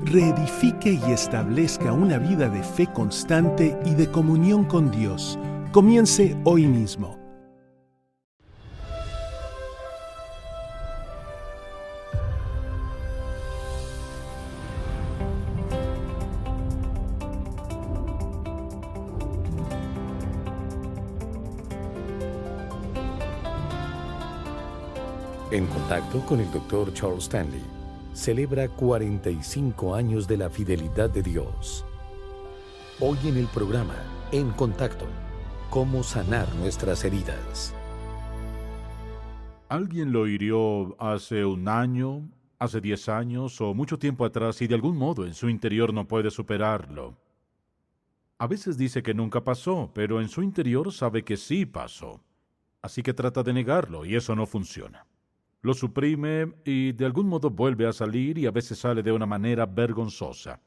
reedifique y establezca una vida de fe constante y de comunión con Dios. Comience hoy mismo. En contacto con el Dr. Charles Stanley, celebra 45 años de la fidelidad de Dios. Hoy en el programa, En Contacto, cómo sanar nuestras heridas. Alguien lo hirió hace un año, hace 10 años o mucho tiempo atrás y de algún modo en su interior no puede superarlo. A veces dice que nunca pasó, pero en su interior sabe que sí pasó. Así que trata de negarlo y eso no funciona. Lo suprime y de algún modo vuelve a salir y a veces sale de una manera vergonzosa.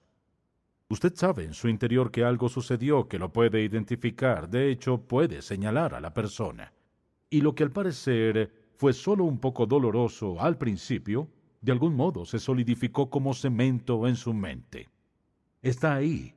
Usted sabe en su interior que algo sucedió que lo puede identificar, de hecho puede señalar a la persona. Y lo que al parecer fue solo un poco doloroso al principio, de algún modo se solidificó como cemento en su mente. Está ahí,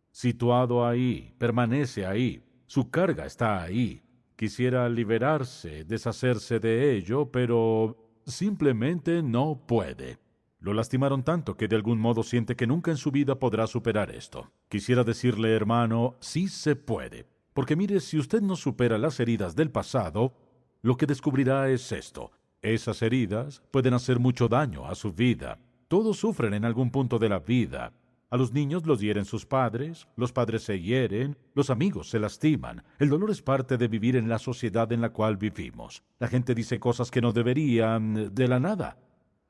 situado ahí, permanece ahí, su carga está ahí. Quisiera liberarse, deshacerse de ello, pero simplemente no puede. Lo lastimaron tanto que de algún modo siente que nunca en su vida podrá superar esto. Quisiera decirle, hermano, sí se puede. Porque mire, si usted no supera las heridas del pasado, lo que descubrirá es esto. Esas heridas pueden hacer mucho daño a su vida. Todos sufren en algún punto de la vida. A los niños los hieren sus padres, los padres se hieren, los amigos se lastiman. El dolor es parte de vivir en la sociedad en la cual vivimos. La gente dice cosas que no deberían de la nada.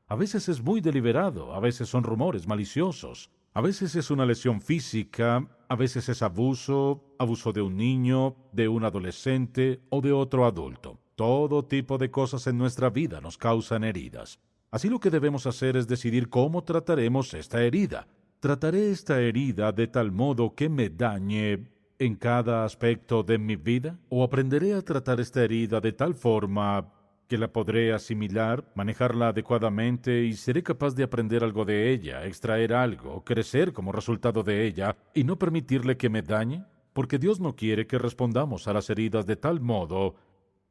A veces es muy deliberado, a veces son rumores maliciosos. A veces es una lesión física, a veces es abuso de un niño, de un adolescente o de otro adulto. Todo tipo de cosas en nuestra vida nos causan heridas. Así lo que debemos hacer es decidir cómo trataremos esta herida. ¿Trataré esta herida de tal modo que me dañe en cada aspecto de mi vida? ¿O aprenderé a tratar esta herida de tal forma que la podré asimilar, manejarla adecuadamente y seré capaz de aprender algo de ella, extraer algo, crecer como resultado de ella y no permitirle que me dañe? Porque Dios no quiere que respondamos a las heridas de tal modo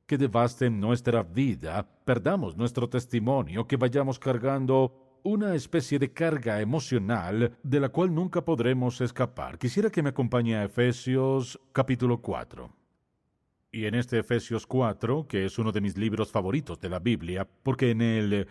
que devasten nuestra vida, perdamos nuestro testimonio, que vayamos cargando una especie de carga emocional de la cual nunca podremos escapar. Quisiera que me acompañe a Efesios capítulo 4. Y en este Efesios 4, que es uno de mis libros favoritos de la Biblia, porque en él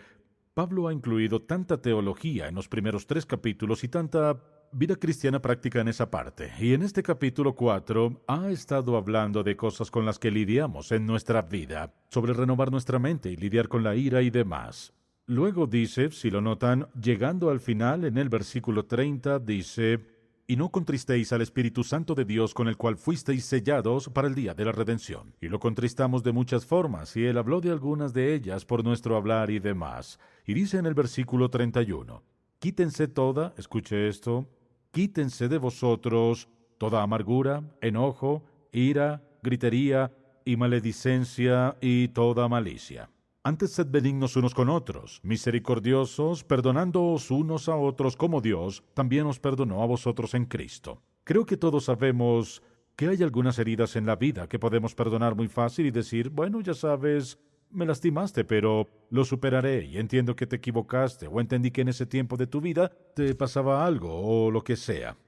Pablo ha incluido tanta teología en los primeros 3 capítulos y tanta vida cristiana práctica en esa parte. Y en este capítulo 4 ha estado hablando de cosas con las que lidiamos en nuestra vida, sobre renovar nuestra mente y lidiar con la ira y demás. Luego dice, si lo notan, llegando al final, en el versículo 30, dice: «Y no contristéis al Espíritu Santo de Dios, con el cual fuisteis sellados para el día de la redención». Y lo contristamos de muchas formas, y él habló de algunas de ellas por nuestro hablar y demás. Y dice en el versículo 31, «Quítense toda», escuche esto, «quítense de vosotros toda amargura, enojo, ira, gritería y maledicencia y toda malicia. Antes sed benignos unos con otros, misericordiosos, perdonándoos unos a otros como Dios también os perdonó a vosotros en Cristo». Creo que todos sabemos que hay algunas heridas en la vida que podemos perdonar muy fácil y decir, bueno, ya sabes, me lastimaste, pero lo superaré y entiendo que te equivocaste o entendí que en ese tiempo de tu vida te pasaba algo o lo que sea.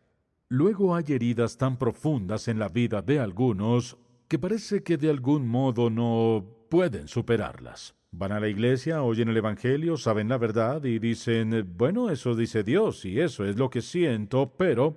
Luego hay heridas tan profundas en la vida de algunos que parece que de algún modo no pueden superarlas. Van a la iglesia, oyen el Evangelio, saben la verdad y dicen, bueno, eso dice Dios y eso es lo que siento, pero...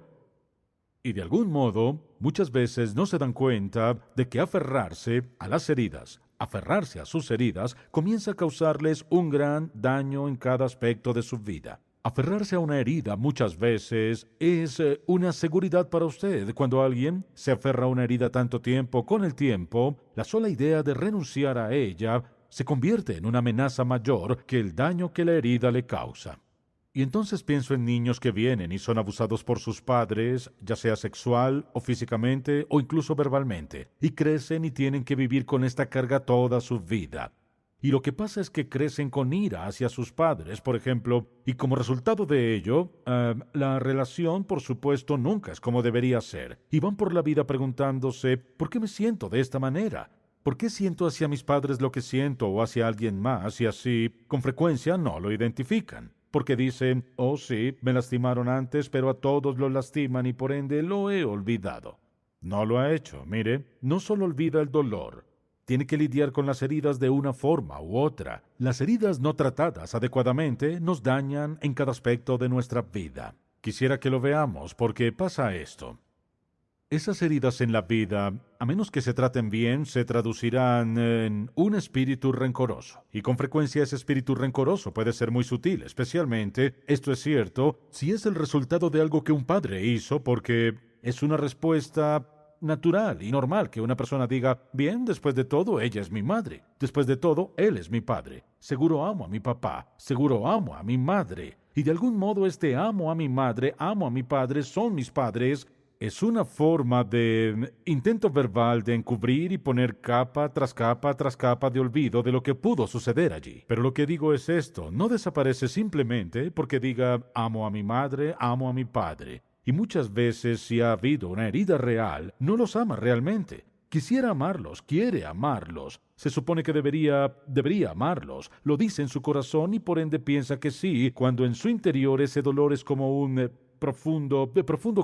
Y de algún modo, muchas veces no se dan cuenta de que aferrarse a las heridas, aferrarse a sus heridas, comienza a causarles un gran daño en cada aspecto de su vida. Aferrarse a una herida muchas veces es una seguridad para usted. Cuando alguien se aferra a una herida tanto tiempo, con el tiempo, la sola idea de renunciar a ella se convierte en una amenaza mayor que el daño que la herida le causa. Y entonces pienso en niños que vienen y son abusados por sus padres, ya sea sexual o físicamente o incluso verbalmente, y crecen y tienen que vivir con esta carga toda su vida. Y lo que pasa es que crecen con ira hacia sus padres, por ejemplo, y como resultado de ello, la relación, por supuesto, nunca es como debería ser. Y van por la vida preguntándose, ¿por qué me siento de esta manera? ¿Por qué siento hacia mis padres lo que siento o hacia alguien más? Y así, con frecuencia, no lo identifican. Porque dicen, oh sí, me lastimaron antes, pero a todos lo lastiman y por ende lo he olvidado. No lo ha hecho, mire, no solo olvida el dolor, tiene que lidiar con las heridas de una forma u otra. Las heridas no tratadas adecuadamente nos dañan en cada aspecto de nuestra vida. Quisiera que lo veamos porque pasa esto. Esas heridas en la vida, a menos que se traten bien, se traducirán en un espíritu rencoroso. Y con frecuencia ese espíritu rencoroso puede ser muy sutil, especialmente, esto es cierto, si es el resultado de algo que un padre hizo, porque es una respuesta natural y normal que una persona diga, bien, después de todo, ella es mi madre. Después de todo, él es mi padre. Seguro amo a mi papá. Seguro amo a mi madre. Y de algún modo este amo a mi madre, amo a mi padre, son mis padres. Es una forma de intento verbal de encubrir y poner capa tras capa tras capa de olvido de lo que pudo suceder allí. Pero lo que digo es esto, no desaparece simplemente porque diga amo a mi madre, amo a mi padre. Y muchas veces, si ha habido una herida real, no los ama realmente. Quisiera amarlos, quiere amarlos. Se supone que debería amarlos. Lo dice en su corazón y por ende piensa que sí, cuando en su interior ese dolor es como un profundo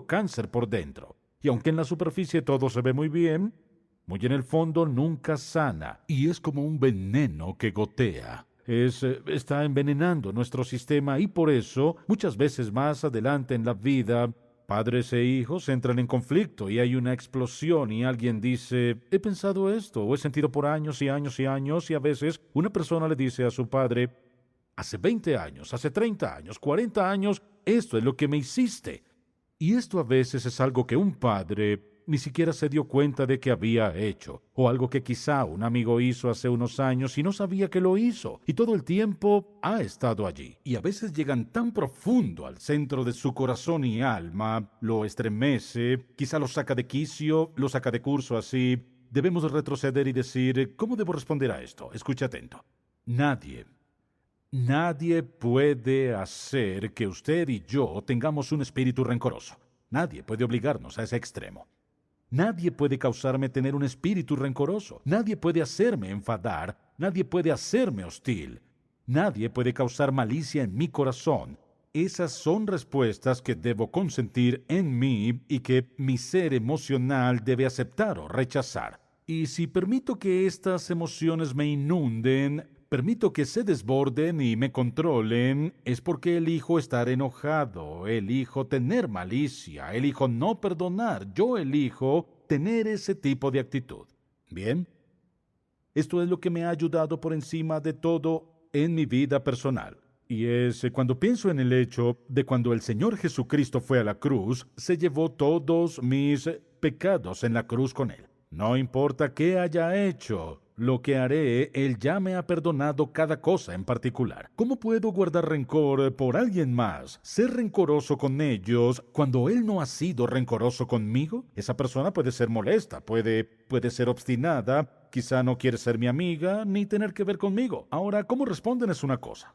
cáncer por dentro. Y aunque en la superficie todo se ve muy bien, muy en el fondo nunca sana. Y es como un veneno que gotea. Está envenenando nuestro sistema y por eso, muchas veces más adelante en la vida, padres e hijos entran en conflicto y hay una explosión y alguien dice, he pensado esto o he sentido por años y años y años y a veces una persona le dice a su padre, hace 20 años, hace 30 años, 40 años, esto es lo que me hiciste. Y esto a veces es algo que un padre ni siquiera se dio cuenta de que había hecho, o algo que quizá un amigo hizo hace unos años y no sabía que lo hizo, y todo el tiempo ha estado allí. Y a veces llegan tan profundo al centro de su corazón y alma, lo estremece, quizá lo saca de quicio, lo saca de curso así. Debemos retroceder y decir, ¿cómo debo responder a esto? Escuche atento. Nadie puede hacer que usted y yo tengamos un espíritu rencoroso. Nadie puede obligarnos a ese extremo. Nadie puede causarme tener un espíritu rencoroso. Nadie puede hacerme enfadar. Nadie puede hacerme hostil. Nadie puede causar malicia en mi corazón. Esas son respuestas que debo consentir en mí y que mi ser emocional debe aceptar o rechazar. Y si permito que estas emociones me inunden, permito que se desborden y me controlen, es porque elijo estar enojado, elijo tener malicia, elijo no perdonar, yo elijo tener ese tipo de actitud. Bien, esto es lo que me ha ayudado por encima de todo en mi vida personal. Y es cuando pienso en el hecho de cuando el Señor Jesucristo fue a la cruz, se llevó todos mis pecados en la cruz con Él. No importa qué haya hecho, lo que haré, Él ya me ha perdonado cada cosa en particular. ¿Cómo puedo guardar rencor por alguien más, ser rencoroso con ellos, cuando Él no ha sido rencoroso conmigo? Esa persona puede ser molesta, puede ser obstinada, quizá no quiere ser mi amiga, ni tener que ver conmigo. Ahora, cómo responden es una cosa.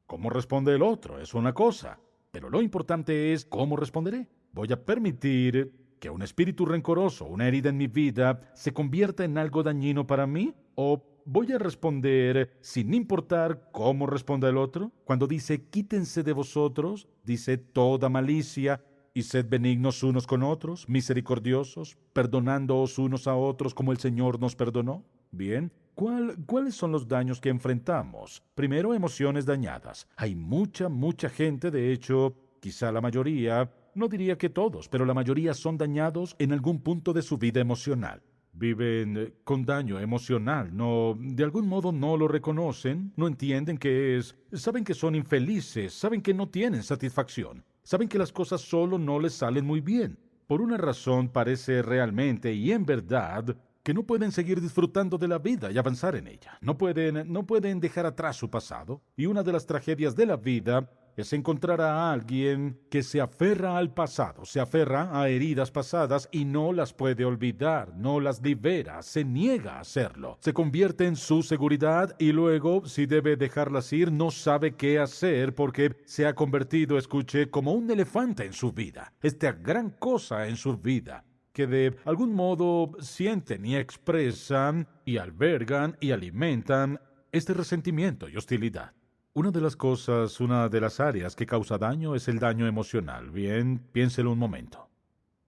Cómo responde el otro es una cosa. Pero lo importante es cómo responderé. Voy a permitir que un espíritu rencoroso, una herida en mi vida, se convierta en algo dañino para mí? ¿O voy a responder sin importar cómo responda el otro? Cuando dice, quítense de vosotros, dice toda malicia, y sed benignos unos con otros, misericordiosos, perdonándoos unos a otros como el Señor nos perdonó. Bien, ¿cuáles son los daños que enfrentamos? Primero, emociones dañadas. Hay mucha gente, de hecho, quizá la mayoría, no diría que todos, pero la mayoría son dañados en algún punto de su vida emocional. Viven con daño emocional, de algún modo no lo reconocen, no entienden qué es, saben que son infelices, saben que no tienen satisfacción, saben que las cosas solo no les salen muy bien. Por una razón parece realmente y en verdad que no pueden seguir disfrutando de la vida y avanzar en ella. No pueden dejar atrás su pasado. Y una de las tragedias de la vida es encontrar a alguien que se aferra al pasado, se aferra a heridas pasadas y no las puede olvidar, no las libera, se niega a hacerlo. Se convierte en su seguridad y luego, si debe dejarlas ir, no sabe qué hacer porque se ha convertido, escuche, como un elefante en su vida. Esta gran cosa en su vida, que de algún modo sienten y expresan y albergan y alimentan este resentimiento y hostilidad. Una de las áreas que causa daño es el daño emocional. Bien, piénselo un momento.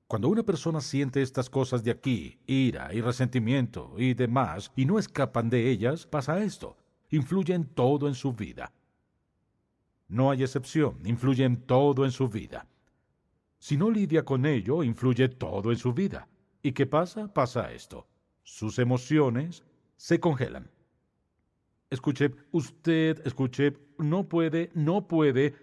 Cuando una persona siente estas cosas de aquí, ira y resentimiento y demás, y no escapan de ellas, pasa esto. Influye en todo en su vida. No hay excepción, influye en todo en su vida. Si no lidia con ello, influye todo en su vida. ¿Y qué pasa? Pasa esto. Sus emociones se congelan. Escuche, no puede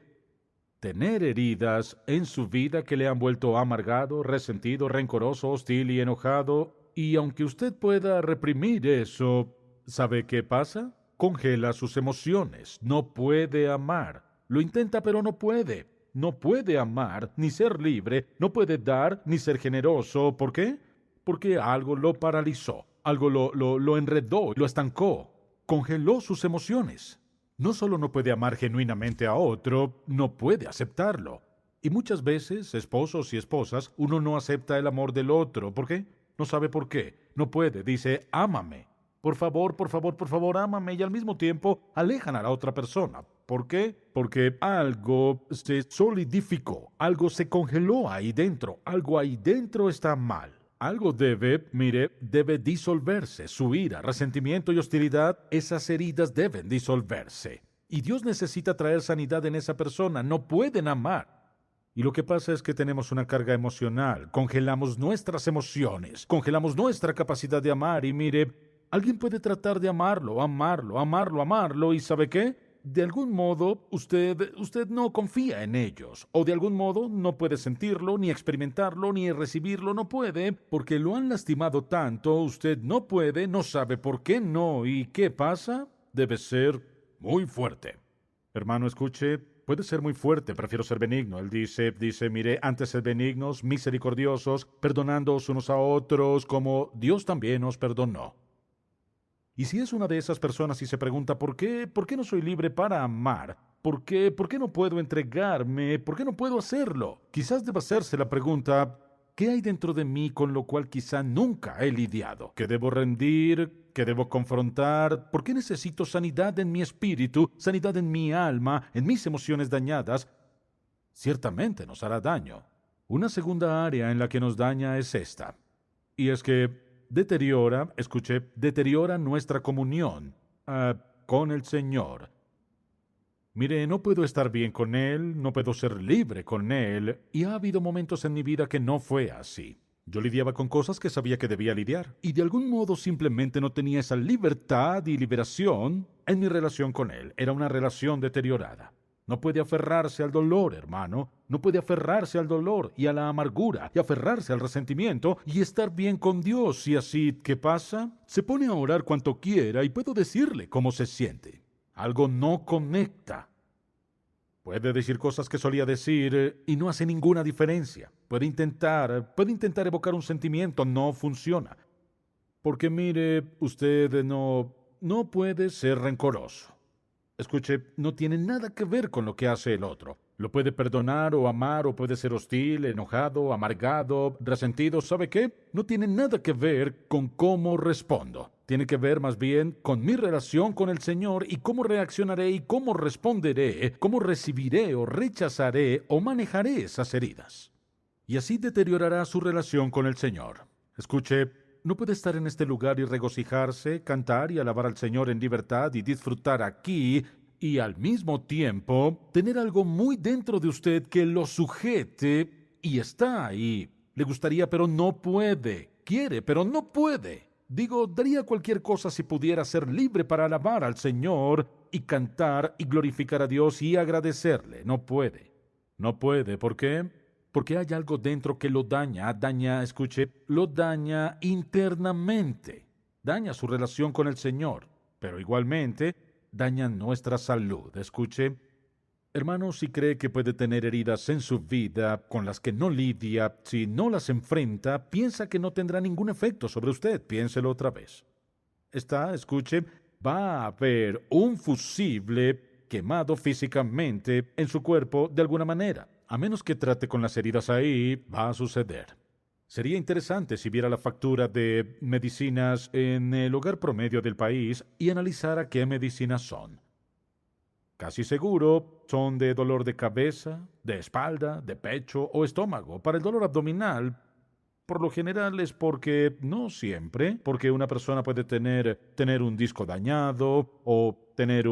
tener heridas en su vida que le han vuelto amargado, resentido, rencoroso, hostil y enojado. Y aunque usted pueda reprimir eso, ¿sabe qué pasa? Congela sus emociones. No puede amar. Lo intenta, pero no puede. No puede amar, ni ser libre, no puede dar, ni ser generoso. ¿Por qué? Porque algo lo paralizó, algo lo enredó, lo estancó. Congeló sus emociones. No solo no puede amar genuinamente a otro, no puede aceptarlo. Y muchas veces, esposos y esposas, uno no acepta el amor del otro. ¿Por qué? No sabe por qué. No puede. Dice, ámame. Por favor, ámame. Y al mismo tiempo alejan a la otra persona. ¿Por qué? Porque algo se solidificó, algo se congeló ahí dentro. Algo ahí dentro está mal. Algo debe disolverse. Su ira, resentimiento y hostilidad, esas heridas deben disolverse. Y Dios necesita traer sanidad en esa persona. No pueden amar. Y lo que pasa es que tenemos una carga emocional. Congelamos nuestras emociones. Congelamos nuestra capacidad de amar. Y alguien puede tratar de amarlo. ¿Y sabe qué? De algún modo, usted no confía en ellos, o de algún modo no puede sentirlo, ni experimentarlo, ni recibirlo, no puede, porque lo han lastimado tanto, usted no puede, no sabe por qué no, ¿y qué pasa? Debe ser muy fuerte. Hermano, escuche, puede ser muy fuerte, prefiero ser benigno. Él dice, antes sed benignos, misericordiosos, perdonándoos unos a otros, como Dios también os perdonó. Y si es una de esas personas y se pregunta, ¿por qué no soy libre para amar? ¿Por qué no puedo entregarme? ¿Por qué no puedo hacerlo? Quizás deba hacerse la pregunta, ¿qué hay dentro de mí con lo cual quizá nunca he lidiado? ¿Qué debo rendir? ¿Qué debo confrontar? ¿Por qué necesito sanidad en mi espíritu, sanidad en mi alma, en mis emociones dañadas? Ciertamente nos hará daño. Una segunda área en la que nos daña es esta. Y es que deteriora nuestra comunión con el Señor. No puedo estar bien con Él, no puedo ser libre con Él, y ha habido momentos en mi vida que no fue así. Yo lidiaba con cosas que sabía que debía lidiar, y de algún modo simplemente no tenía esa libertad y liberación en mi relación con Él. Era una relación deteriorada. No puede aferrarse al dolor, hermano. No puede aferrarse al dolor y a la amargura y aferrarse al resentimiento y estar bien con Dios. Y así, ¿qué pasa? Se pone a orar cuanto quiera y puedo decirle cómo se siente. Algo no conecta. Puede decir cosas que solía decir y no hace ninguna diferencia. Puede intentar evocar un sentimiento, no funciona. Porque usted no puede ser rencoroso. Escuche, no tiene nada que ver con lo que hace el otro. Lo puede perdonar o amar, o puede ser hostil, enojado, amargado, resentido. ¿Sabe qué? No tiene nada que ver con cómo respondo. Tiene que ver más bien con mi relación con el Señor y cómo reaccionaré y cómo responderé, cómo recibiré o rechazaré o manejaré esas heridas. Y así deteriorará su relación con el Señor. Escuche, no puede estar en este lugar y regocijarse, cantar y alabar al Señor en libertad y disfrutar aquí y al mismo tiempo tener algo muy dentro de usted que lo sujete y está ahí. Le gustaría, pero no puede. Quiere, pero no puede. Daría cualquier cosa si pudiera ser libre para alabar al Señor y cantar y glorificar a Dios y agradecerle. No puede. No puede. ¿Por qué? Porque hay algo dentro que lo daña, lo daña internamente. Daña su relación con el Señor, pero igualmente daña nuestra salud. Hermano, si cree que puede tener heridas en su vida con las que no lidia, si no las enfrenta, piensa que no tendrá ningún efecto sobre usted. Piénselo otra vez. Escuche, va a haber un fusible quemado físicamente en su cuerpo de alguna manera. A menos que trate con las heridas ahí, va a suceder. Sería interesante si viera la factura de medicinas en el hogar promedio del país y analizara qué medicinas son. Casi seguro son de dolor de cabeza, de espalda, de pecho o estómago. Para el dolor abdominal, por lo general es porque, no siempre, porque una persona puede tener un disco dañado o tener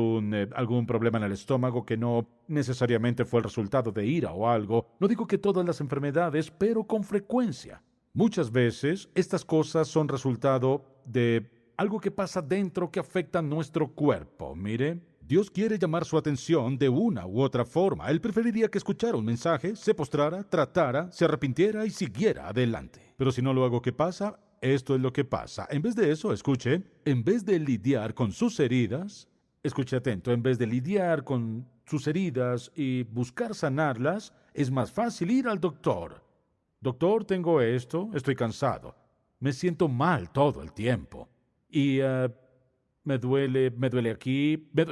algún problema en el estómago que no necesariamente fue el resultado de ira o algo. No digo que todas las enfermedades, pero con frecuencia. Muchas veces estas cosas son resultado de algo que pasa dentro que afecta a nuestro cuerpo. Mire, Dios quiere llamar su atención de una u otra forma. Él preferiría que escuchara un mensaje, se postrara, tratara, se arrepintiera y siguiera adelante. Pero si no lo hago, ¿qué pasa? Esto es lo que pasa. En vez de eso, escuche, en vez de lidiar con sus heridas, escuche atento, en vez de lidiar con sus heridas y buscar sanarlas, es más fácil ir al doctor. Doctor, tengo esto, estoy cansado, me siento mal todo el tiempo. Y me duele aquí, me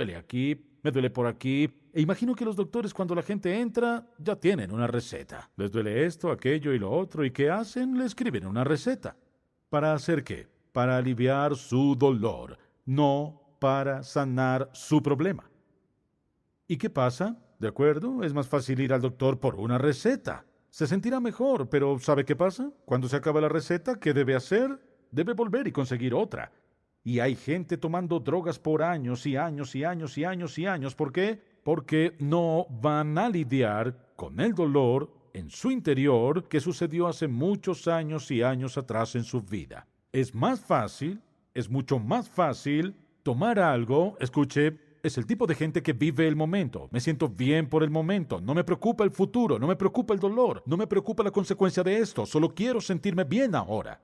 duele por aquí. E imagino que los doctores, cuando la gente entra, ya tienen una receta. Les duele esto, aquello y lo otro. ¿Y qué hacen? Le escriben una receta. ¿Para hacer qué? Para aliviar su dolor, no para sanar su problema. ¿Y qué pasa? ¿De acuerdo? Es más fácil ir al doctor por una receta. Se sentirá mejor, pero ¿sabe qué pasa? Cuando se acaba la receta, ¿qué debe hacer? Debe volver y conseguir otra. Y hay gente tomando drogas por años y años y años y años y años. ¿Por qué? Porque no van a lidiar con el dolor en su interior que sucedió hace muchos años y años atrás en su vida. Es mucho más fácil tomar algo, escuche, es el tipo de gente que vive el momento. Me siento bien por el momento, no me preocupa el futuro, no me preocupa el dolor, no me preocupa la consecuencia de esto, solo quiero sentirme bien ahora.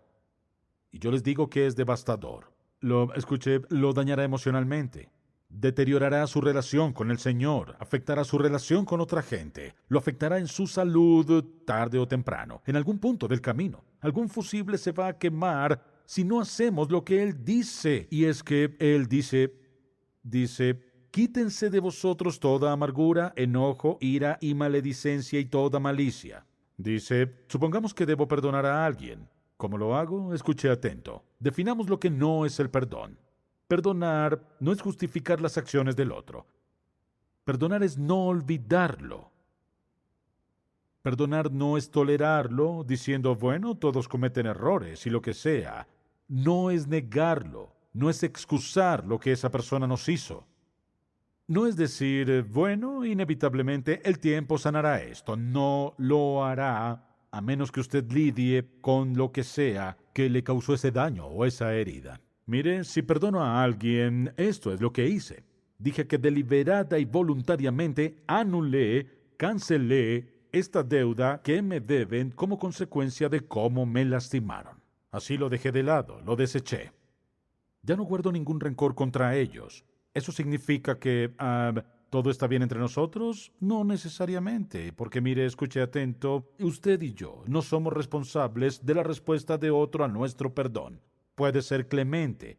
Y yo les digo que es devastador. Lo dañará emocionalmente. Deteriorará su relación con el Señor, afectará su relación con otra gente, lo afectará en su salud tarde o temprano, en algún punto del camino. Algún fusible se va a quemar si no hacemos lo que Él dice. Y es que Él dice, quítense de vosotros toda amargura, enojo, ira y maledicencia y toda malicia. Dice, supongamos que debo perdonar a alguien. ¿Cómo lo hago? Escuche atento. Definamos lo que no es el perdón. Perdonar no es justificar las acciones del otro. Perdonar es no olvidarlo. Perdonar no es tolerarlo, diciendo, bueno, todos cometen errores y lo que sea. No es negarlo, no es excusar lo que esa persona nos hizo. No es decir, bueno, inevitablemente el tiempo sanará esto. No lo hará, a menos que usted lidie con lo que sea que le causó ese daño o esa herida. Mire, si perdono a alguien, esto es lo que hice. Dije que deliberada y voluntariamente cancelé esta deuda que me deben como consecuencia de cómo me lastimaron. Así lo dejé de lado, lo deseché. Ya no guardo ningún rencor contra ellos. ¿Eso significa que todo está bien entre nosotros? No necesariamente, porque mire, escuche atento, usted y yo no somos responsables de la respuesta de otro a nuestro perdón. Puede ser clemente,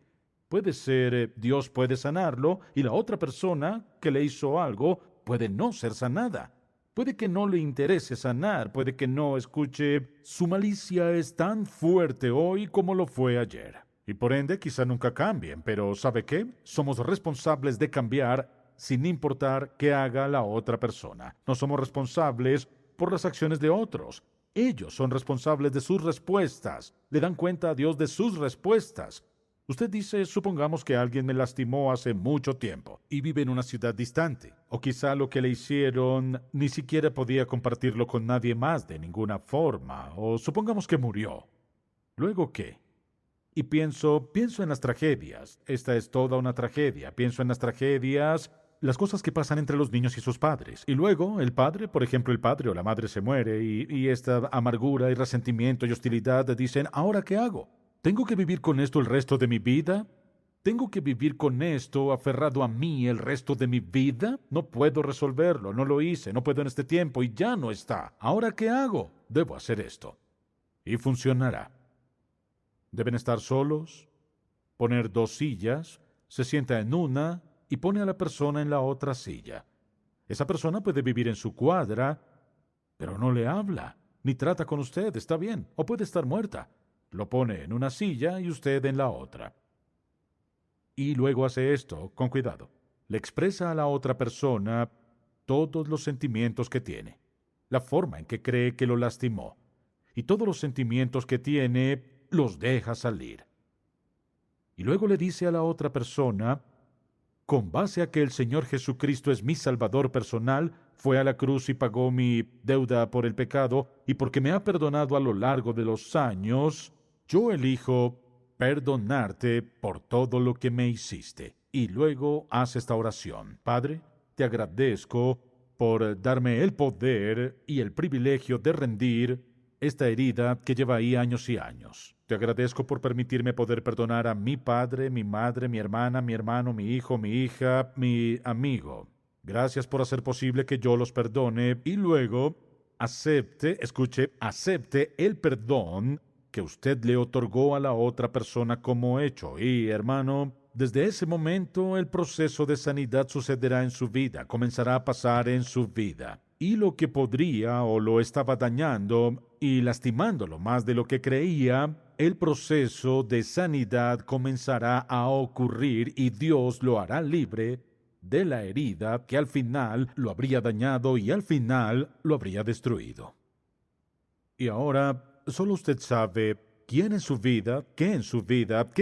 puede ser Dios puede sanarlo y la otra persona que le hizo algo puede no ser sanada. Puede que no le interese sanar, puede que no escuche. Su malicia es tan fuerte hoy como lo fue ayer. Y por ende quizá nunca cambien, pero ¿sabe qué? Somos responsables de cambiar sin importar qué haga la otra persona. No somos responsables por las acciones de otros. Ellos son responsables de sus respuestas. Le dan cuenta a Dios de sus respuestas. Usted dice, supongamos que alguien me lastimó hace mucho tiempo y vive en una ciudad distante. O quizá lo que le hicieron ni siquiera podía compartirlo con nadie más de ninguna forma. O supongamos que murió. ¿Luego qué? Y pienso en las tragedias. Esta es toda una tragedia. Pienso en las tragedias, las cosas que pasan entre los niños y sus padres. Y luego el padre, por ejemplo, el padre o la madre se muere y esta amargura y resentimiento y hostilidad dicen, ¿ahora qué hago? ¿Tengo que vivir con esto el resto de mi vida? ¿Tengo que vivir con esto aferrado a mí el resto de mi vida? No puedo resolverlo, no lo hice, no puedo en este tiempo y ya no está. ¿Ahora qué hago? Debo hacer esto. Y funcionará. Deben estar solos, poner 2 sillas, se sienta en una y pone a la persona en la otra silla. Esa persona puede vivir en su cuadra, pero no le habla, ni trata con usted, está bien, o puede estar muerta. Lo pone en una silla y usted en la otra. Y luego hace esto, con cuidado. Le expresa a la otra persona todos los sentimientos que tiene, la forma en que cree que lo lastimó, y todos los sentimientos que tiene los deja salir. Y luego le dice a la otra persona, con base a que el Señor Jesucristo es mi Salvador personal, fue a la cruz y pagó mi deuda por el pecado, y porque me ha perdonado a lo largo de los años, yo elijo perdonarte por todo lo que me hiciste. Y luego hace esta oración. Padre, te agradezco por darme el poder y el privilegio de rendir esta herida que lleva ahí años y años. Te agradezco por permitirme poder perdonar a mi padre, mi madre, mi hermana, mi hermano, mi hijo, mi hija, mi amigo. Gracias por hacer posible que yo los perdone y luego acepte el perdón que usted le otorgó a la otra persona como hecho. Y, hermano, desde ese momento el proceso de sanidad sucederá en su vida, comenzará a pasar en su vida. Y lo que podría o lo estaba dañando y lastimándolo más de lo que creía, el proceso de sanidad comenzará a ocurrir y Dios lo hará libre de la herida que al final lo habría dañado y al final lo habría destruido. Y ahora, solo usted sabe quién en su vida, qué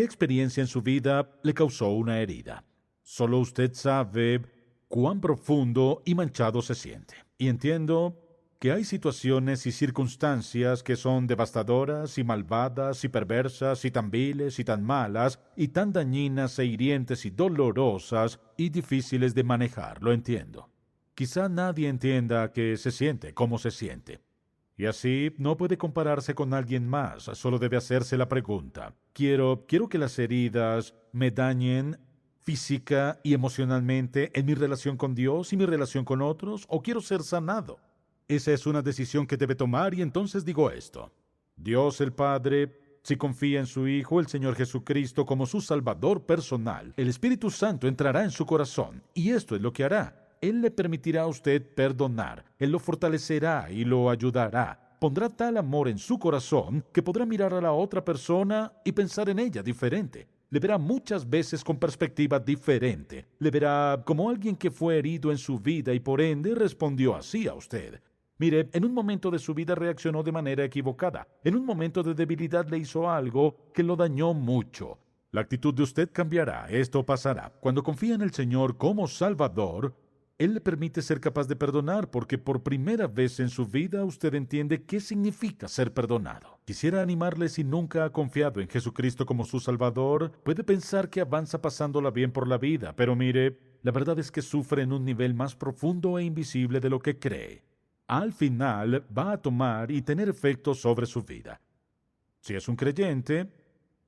experiencia en su vida le causó una herida. Solo usted sabe cuán profundo y manchado se siente. Y entiendo que hay situaciones y circunstancias que son devastadoras y malvadas y perversas y tan viles y tan malas y tan dañinas e hirientes y dolorosas y difíciles de manejar, lo entiendo. Quizá nadie entienda que se siente como se siente. Y así no puede compararse con alguien más, solo debe hacerse la pregunta. ¿Quiero que las heridas me dañen física y emocionalmente en mi relación con Dios y mi relación con otros, o quiero ser sanado? Esa es una decisión que debe tomar y entonces digo esto. Dios el Padre, si confía en su Hijo, el Señor Jesucristo, como su Salvador personal, el Espíritu Santo entrará en su corazón y esto es lo que hará. Él le permitirá a usted perdonar, Él lo fortalecerá y lo ayudará. Pondrá tal amor en su corazón que podrá mirar a la otra persona y pensar en ella diferente. Le verá muchas veces con perspectiva diferente. Le verá como alguien que fue herido en su vida y por ende respondió así a usted. Mire, en un momento de su vida reaccionó de manera equivocada. En un momento de debilidad le hizo algo que lo dañó mucho. La actitud de usted cambiará, esto pasará. Cuando confía en el Señor como Salvador, Él le permite ser capaz de perdonar porque por primera vez en su vida usted entiende qué significa ser perdonado. Quisiera animarle si nunca ha confiado en Jesucristo como su Salvador. Puede pensar que avanza pasándola bien por la vida, pero mire, la verdad es que sufre en un nivel más profundo e invisible de lo que cree. Al final va a tomar y tener efectos sobre su vida. Si es un creyente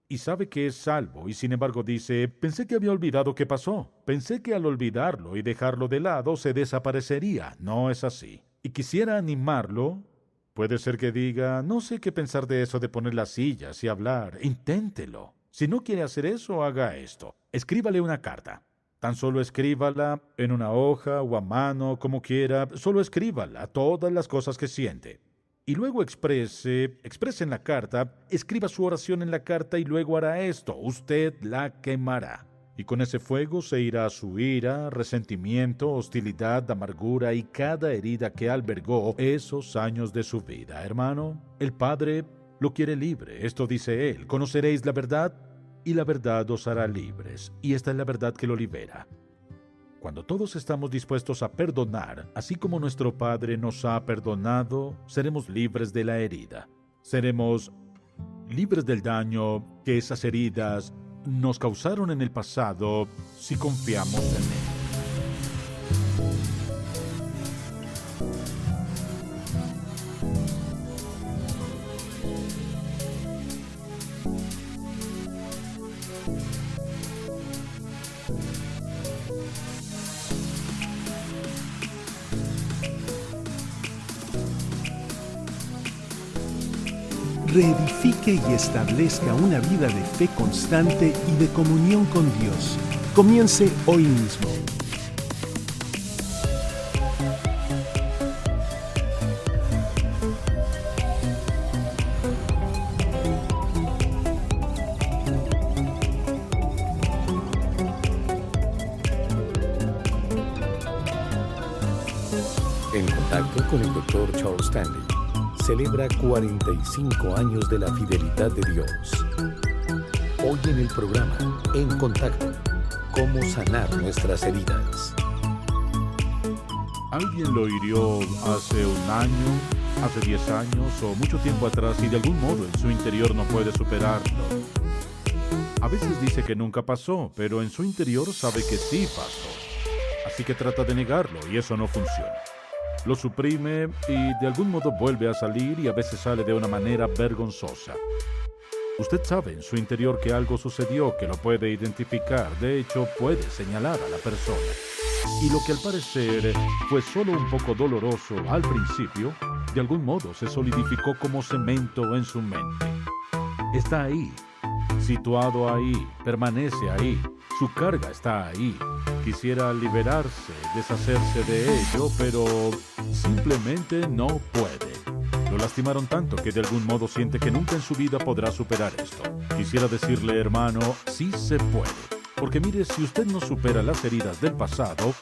y sabe que es salvo y sin embargo dice, pensé que había olvidado qué pasó, pensé que al olvidarlo y dejarlo de lado se desaparecería. No es así. Y quisiera animarlo. Puede ser que diga, no sé qué pensar de eso de poner las sillas y hablar. Inténtelo. Si no quiere hacer eso, haga esto. Escríbale una carta. Tan solo escríbala en una hoja o a mano, como quiera. Solo escríbala todas las cosas que siente. Y luego exprese en la carta, escriba su oración en la carta y luego hará esto. Usted la quemará. Y con ese fuego se irá su ira, resentimiento, hostilidad, amargura y cada herida que albergó esos años de su vida. Hermano, el Padre lo quiere libre. Esto dice Él. Conoceréis la verdad y la verdad os hará libres. Y esta es la verdad que lo libera. Cuando todos estamos dispuestos a perdonar, así como nuestro Padre nos ha perdonado, seremos libres de la herida. Seremos libres del daño que esas heridas nos causaron en el pasado si confiamos en Él. reedifique y establezca una vida de fe constante y de comunión con Dios. Comience hoy mismo. En contacto con el Dr. Charles Stanley. Celebra 45 años de la fidelidad de Dios. Hoy en el programa En Contacto, cómo sanar nuestras heridas. Alguien lo hirió hace un año, hace 10 años o mucho tiempo atrás y de algún modo en su interior no puede superarlo. A veces dice que nunca pasó, pero en su interior sabe que sí pasó. Así que trata de negarlo y eso no funciona. Lo suprime y de algún modo vuelve a salir y a veces sale de una manera vergonzosa. Usted sabe en su interior que algo sucedió que lo puede identificar, de hecho puede señalar a la persona. Y lo que al parecer fue solo un poco doloroso al principio, de algún modo se solidificó como cemento en su mente. Está ahí, situado ahí, permanece ahí, su carga está ahí. Quisiera liberarse, deshacerse de ello, pero simplemente no puede. Lo lastimaron tanto que de algún modo siente que nunca en su vida podrá superar esto. Quisiera decirle, hermano, sí se puede. Porque mire, si usted no supera las heridas del pasado,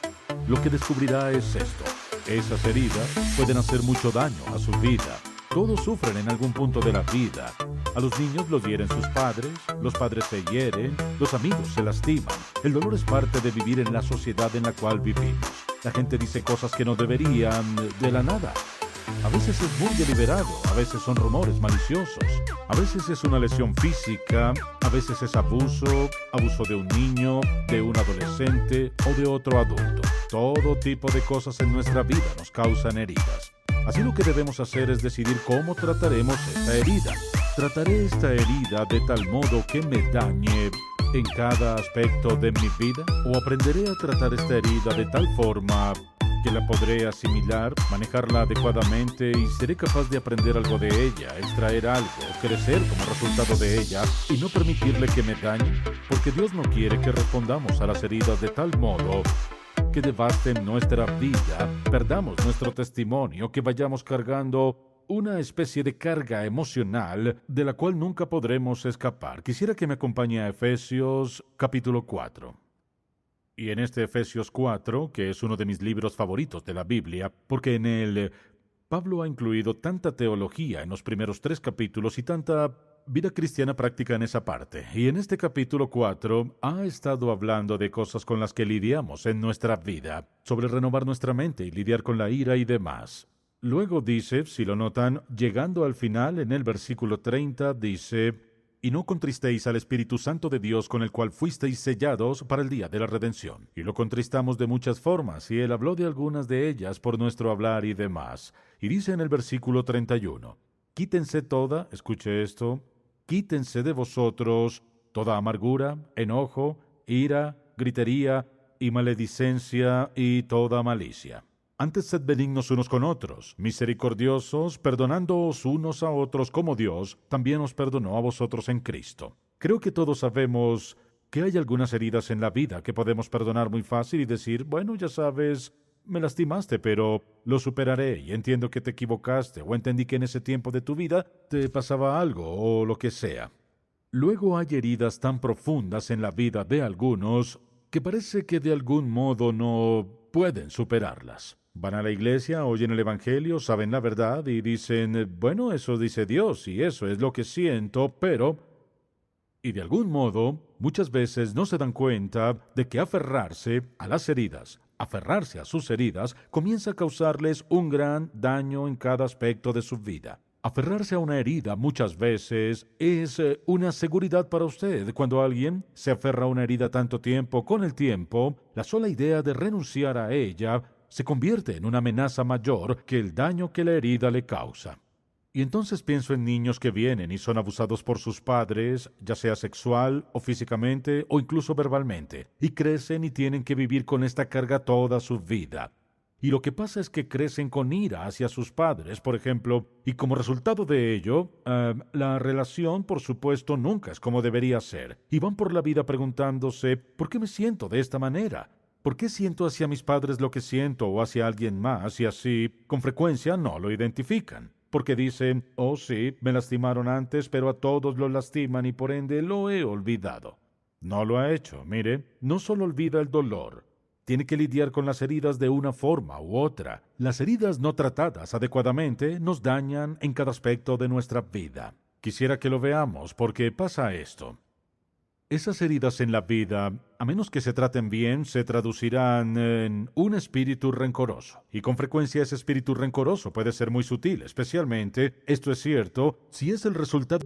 lo que descubrirá es esto. Esas heridas pueden hacer mucho daño a su vida. Todos sufren en algún punto de la vida. A los niños los hieren sus padres, los padres se hieren, los amigos se lastiman. El dolor es parte de vivir en la sociedad en la cual vivimos. La gente dice cosas que no deberían de la nada. A veces es muy deliberado, a veces son rumores maliciosos, a veces es una lesión física, a veces es abuso de un niño, de un adolescente o de otro adulto. Todo tipo de cosas en nuestra vida nos causan heridas. Así lo que debemos hacer es decidir cómo trataremos esta herida. ¿Trataré esta herida de tal modo que me dañe en cada aspecto de mi vida? ¿O aprenderé a tratar esta herida de tal forma que la podré asimilar, manejarla adecuadamente y seré capaz de aprender algo de ella, extraer algo, crecer como resultado de ella y no permitirle que me dañe? Porque Dios no quiere que respondamos a las heridas de tal modo que devasten nuestra vida, perdamos nuestro testimonio, que vayamos cargando una especie de carga emocional de la cual nunca podremos escapar. Quisiera que me acompañe a Efesios capítulo 4. Y en este Efesios 4, que es uno de mis libros favoritos de la Biblia, porque en él Pablo ha incluido tanta teología en los primeros 3 capítulos y tanta vida cristiana práctica en esa parte. Y en este capítulo 4 ha estado hablando de cosas con las que lidiamos en nuestra vida, sobre renovar nuestra mente y lidiar con la ira y demás. Luego dice, si lo notan, llegando al final, en el versículo 30, dice: y no contristéis al Espíritu Santo de Dios, con el cual fuisteis sellados para el día de la redención. Y lo contristamos de muchas formas, y él habló de algunas de ellas por nuestro hablar y demás. Y dice en el versículo 31, quítense toda, escuche esto, quítense de vosotros toda amargura, enojo, ira, gritería y maledicencia y toda malicia. Antes sed benignos unos con otros, misericordiosos, perdonándoos unos a otros como Dios también os perdonó a vosotros en Cristo. Creo que todos sabemos que hay algunas heridas en la vida que podemos perdonar muy fácil y decir, bueno, ya sabes, me lastimaste, pero lo superaré y entiendo que te equivocaste o entendí que en ese tiempo de tu vida te pasaba algo o lo que sea. Luego hay heridas tan profundas en la vida de algunos que parece que de algún modo no pueden superarlas. Van a la iglesia, oyen el Evangelio, saben la verdad y dicen, bueno, eso dice Dios y eso es lo que siento, pero... Y de algún modo, muchas veces no se dan cuenta de que aferrarse a las heridas, aferrarse a sus heridas, comienza a causarles un gran daño en cada aspecto de su vida. Aferrarse a una herida muchas veces es una seguridad para usted. Cuando alguien se aferra a una herida tanto tiempo, con el tiempo, la sola idea de renunciar a ella se convierte en una amenaza mayor que el daño que la herida le causa. Y entonces pienso en niños que vienen y son abusados por sus padres, ya sea sexual o físicamente o incluso verbalmente, y crecen y tienen que vivir con esta carga toda su vida. Y lo que pasa es que crecen con ira hacia sus padres, por ejemplo, y como resultado de ello, la relación, por supuesto, nunca es como debería ser. Y van por la vida preguntándose, ¿por qué me siento de esta manera? ¿Por qué siento hacia mis padres lo que siento o hacia alguien más? Y así, con frecuencia, no lo identifican. Porque dicen, oh sí, me lastimaron antes, pero a todos lo lastiman y por ende lo he olvidado. No lo ha hecho, mire, no solo olvida el dolor. Tiene que lidiar con las heridas de una forma u otra. Las heridas no tratadas adecuadamente nos dañan en cada aspecto de nuestra vida. Quisiera que lo veamos porque pasa esto. Esas heridas en la vida, a menos que se traten bien, se traducirán en un espíritu rencoroso. Y con frecuencia ese espíritu rencoroso puede ser muy sutil, especialmente, esto es cierto, si es el resultado